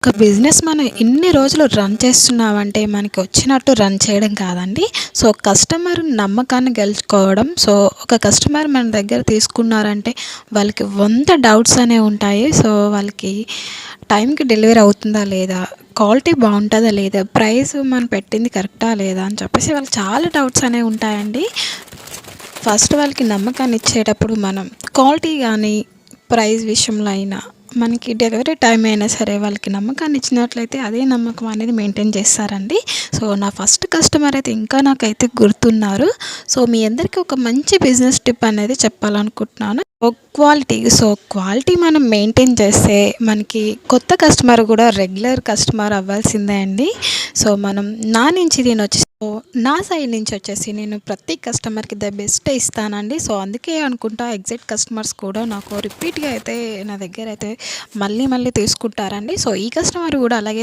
ఒక బిజినెస్ మనం ఇన్ని రోజులు రన్ చేస్తున్నామంటే మనకి వచ్చినట్టు రన్ చేయడం కాదండి. సో, కస్టమర్ నమ్మకాన్ని గెలుచుకోవడం. సో, ఒక కస్టమర్ మన దగ్గర తీసుకున్నారంటే వాళ్ళకి 100 డౌట్స్ అనేవి ఉంటాయి. సో, వాళ్ళకి టైంకి డెలివరీ అవుతుందా లేదా? క్వాలిటీ బావుంటదా లేదా? ప్రైస్ మనం పెట్టింది కరెక్టా లేదా? అని చెప్పేసి వాళ్ళకి చాలా డౌట్స్ అనేవి ఉంటాయండి. ఫస్ట్ వాళ్ళకి నమ్మకాన్ని ఇచ్చేటప్పుడు మనం క్వాలిటీ గానీ, ప్రైస్ విషయంలో అయినా, మనకి డెలివరీ టైం అయినా సరే వాళ్ళకి నమ్మకాన్ని ఇచ్చినట్లయితే అదే నమ్మకం అనేది మెయింటైన్ చేస్తారండి. సో, నా ఫస్ట్ కస్టమర్ అయితే ఇంకా నాకైతే గుర్తున్నారు. సో, మీ అందరికీ ఒక మంచి బిజినెస్ టిప్ అనేది చెప్పాలనుకుంటున్నాను. క్వాలిటీ మనం మెయింటైన్ చేస్తే మనకి కొత్త కస్టమర్ కూడా రెగ్యులర్ కస్టమర్ అవ్వాల్సిందే అండి. సో, నా నుంచి నా సైడ్ నుంచి వచ్చేసి నేను ప్రతి కస్టమర్‌కి ద బెస్టే ఇస్తానండి. సో, అందుకే అనుకుంటా ఎగ్జాక్ట్ కస్టమర్స్ కూడా నాకు రిపీట్‌గా అయితే నా దగ్గరైతే మళ్ళీ మళ్ళీ తీసుకుంటారండి. సో, ఈ కస్టమర్ కూడా అలాగే